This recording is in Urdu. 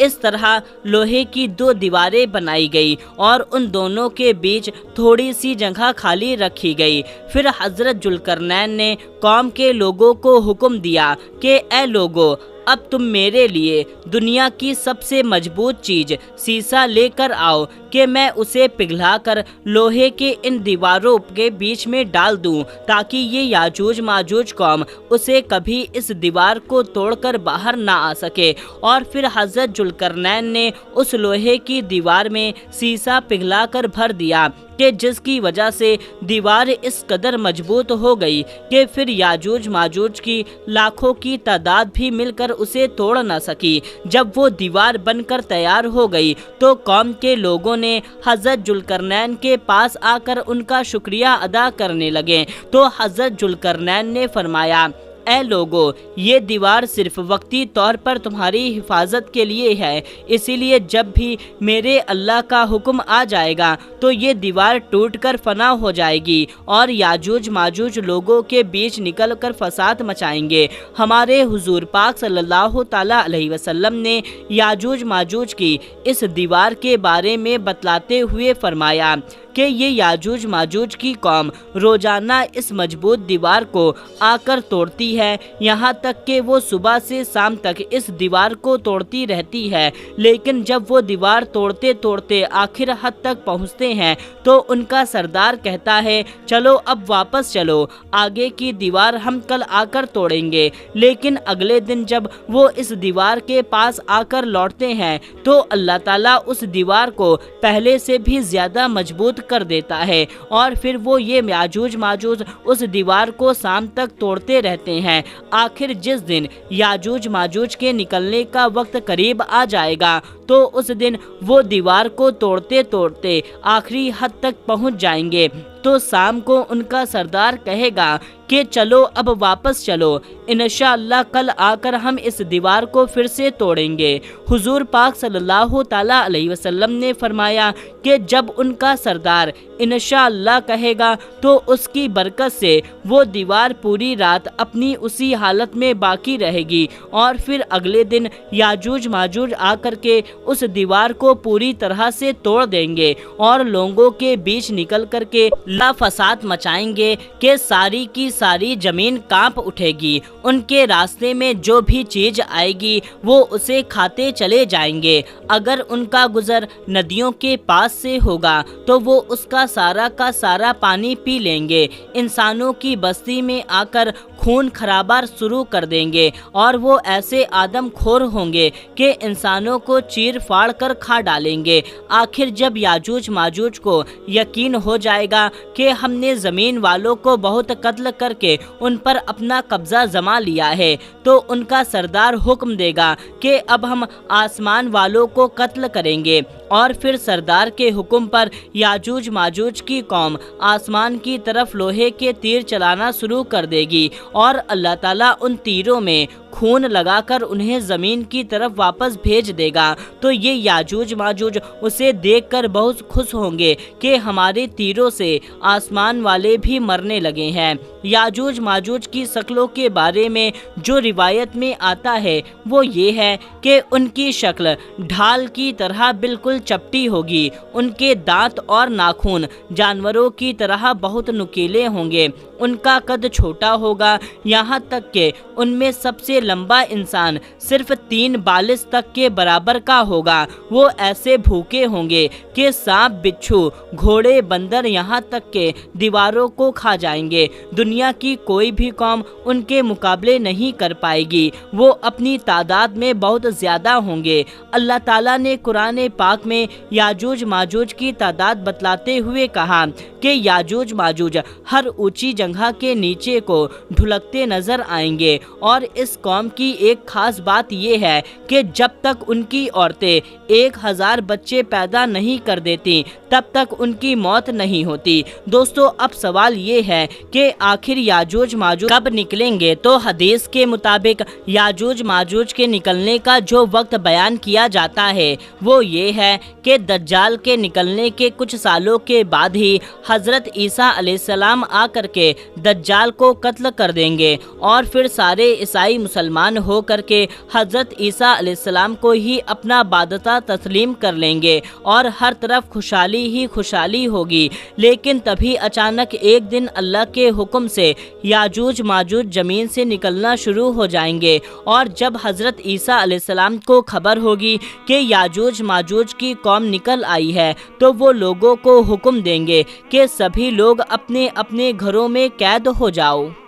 اس طرح لوہے کی 2 دیواریں بنائی گئی اور ان دونوں کے بیچ تھوڑی سی جگہ خالی رکھی گئی۔ پھر حضرت ذوالقرنین نے قوم کے لوگوں کو حکم دیا کہ اے لوگو، اب تم میرے لیے دنیا کی سب سے مضبوط چیز سیسا لے کر آؤ کہ میں اسے پگھلا کر لوہے کے ان دیواروں کے بیچ میں ڈال دوں، تاکہ یہ یاجوج ماجوج قوم اسے کبھی اس دیوار کو توڑ کر باہر نہ آ سکے۔ اور پھر حضرت ذوالقرنین نے اس لوہے کی دیوار میں سیسا پگھلا کر بھر دیا کہ جس کی وجہ سے دیوار اس قدر مضبوط ہو گئی کہ پھر یاجوج ماجوج کی لاکھوں کی تعداد بھی مل کر اسے توڑ نہ سکی۔ جب وہ دیوار بن کر تیار ہو گئی تو قوم کے لوگوں نے حضرت ذوالقرنین کے پاس آ کر ان کا شکریہ ادا کرنے لگے، تو حضرت ذوالقرنین نے فرمایا، اے لوگو، یہ دیوار صرف وقتی طور پر تمہاری حفاظت کے لیے ہے، اسی لیے جب بھی میرے اللہ کا حکم آ جائے گا تو یہ دیوار ٹوٹ کر فنا ہو جائے گی اور یاجوج ماجوج لوگوں کے بیچ نکل کر فساد مچائیں گے۔ ہمارے حضور پاک صلی اللہ تعالیٰ علیہ وسلم نے یاجوج ماجوج کی اس دیوار کے بارے میں بتلاتے ہوئے فرمایا کہ یہ یاجوج ماجوج کی قوم روزانہ اس مضبوط دیوار کو آ کر توڑتی ہے، یہاں تک کہ وہ صبح سے شام تک اس دیوار کو توڑتی رہتی ہے، لیکن جب وہ دیوار توڑتے توڑتے آخر حد تک پہنچتے ہیں تو ان کا سردار کہتا ہے، چلو اب واپس چلو، آگے کی دیوار ہم کل آ کر توڑیں گے۔ لیکن اگلے دن جب وہ اس دیوار کے پاس آ کر لوٹتے ہیں تو اللہ تعالیٰ اس دیوار کو پہلے سے بھی زیادہ مضبوط کر دیتا ہے، اور پھر وہ یہ یاجوج ماجوج اس دیوار کو شام تک توڑتے رہتے ہیں۔ آخر جس دن یاجوج ماجوج کے نکلنے کا وقت قریب آ جائے گا تو اس دن وہ دیوار کو توڑتے توڑتے آخری حد تک پہنچ جائیں گے، تو شام کو ان کا سردار کہے گا کہ چلو اب واپس چلو، انشاءاللہ کل آ کر ہم اس دیوار کو پھر سے توڑیں گے۔ حضور پاک صلی اللہ تعالیٰ علیہ وسلم نے فرمایا کہ جب ان کا سردار انشاءاللہ کہے گا تو اس کی برکت سے وہ دیوار پوری رات اپنی اسی حالت میں باقی رہے گی، اور پھر اگلے دن یاجوج ماجوج آ کر کے اس دیوار کو پوری طرح سے توڑ دیں گے اور لوگوں کے بیچ نکل کر کے لا فساد مچائیں گے کہ ساری کی ساری زمین کانپ اٹھے گی۔ ان کے راستے میں جو بھی چیز آئے گی وہ اسے کھاتے چلے جائیں گے۔ اگر ان کا گزر ندیوں کے پاس سے ہوگا تو وہ اس کا سارا پانی پی لیں گے۔ انسانوں کی بستی میں آ کر خون خرابہ شروع کر دیں گے اور وہ ایسے آدم خور ہوں گے کہ انسانوں کو چیر پھاڑ کر کھا ڈالیں گے۔ آخر جب یاجوج ماجوج کو یقین ہو جائے گا کہ ہم نے زمین والوں کو بہت قتل کر کے ان پر اپنا قبضہ جما لیا ہے تو ان کا سردار حکم دے گا کہ اب ہم آسمان والوں کو قتل کریں گے، اور پھر سردار کے حکم پر یاجوج ماجوج کی قوم آسمان کی طرف لوہے کے تیر چلانا شروع کر دے گی، اور اللہ تعالیٰ ان تیروں میں خون لگا کر انہیں زمین کی طرف واپس بھیج دے گا۔ تو یہ یاجوج ماجوج اسے دیکھ کر بہت خوش ہوں گے کہ ہمارے تیروں سے آسمان والے بھی مرنے لگے ہیں۔ یاجوج ماجوج کی شکلوں کے بارے میں جو روایت میں آتا ہے وہ یہ ہے کہ ان کی شکل ڈھال کی طرح بالکل چپٹی ہوگی، ان کے دانت اور ناخن جانوروں کی طرح بہت نکیلے ہوں گے، ان کا قد چھوٹا ہوگا، یہاں تک کہ ان میں سب سے لمبا انسان صرف 3 بالش تک کے برابر کا ہوگا۔ وہ ایسے بھوکے ہوں گے کہ سانپ، بچھو، گھوڑے، بندر یہاں تک کہ دیواروں کو کھا جائیں گے۔ دنیا کی کوئی بھی قوم ان کے مقابلے نہیں کر پائے گی، وہ اپنی تعداد میں بہت زیادہ ہوں گے۔ اللہ تعالیٰ نے قرآن پاک میں یاجوج ماجوج کی تعداد بتلاتے ہوئے کہا کہ یاجوج ماجوج ہر اونچی جگہ کے نیچے کو ڈھلکتے نظر آئیں گے، اور اس قوم کی ایک خاص بات یہ ہے کہ جب تک ان کی عورتیں 1000 بچے پیدا نہیں کر دیتی تب تک ان کی موت نہیں ہوتی۔ دوستو، اب سوال یہ ہے کہ آخر یاجوج ماجوج کب نکلیں گے؟ تو حدیث کے مطابق یاجوج ماجوج کے نکلنے کا جو وقت بیان کیا جاتا ہے وہ یہ ہے کہ دجال کے نکلنے کے کچھ سالوں کے بعد ہی حضرت عیسیٰ علیہ السلام آ کر کے دجال کو قتل کر دیں گے، اور پھر سارے عیسائی مسلمان مسلمان ہو کر کے حضرت عیسیٰ علیہ السلام کو ہی اپنا بادشاہ تسلیم کر لیں گے اور ہر طرف خوشحالی ہی خوشحالی ہوگی۔ لیکن تبھی اچانک ایک دن اللہ کے حکم سے یاجوج ماجوج زمین سے نکلنا شروع ہو جائیں گے، اور جب حضرت عیسیٰ علیہ السلام کو خبر ہوگی کہ یاجوج ماجوج کی قوم نکل آئی ہے تو وہ لوگوں کو حکم دیں گے کہ سبھی لوگ اپنے اپنے گھروں میں قید ہو جاؤ۔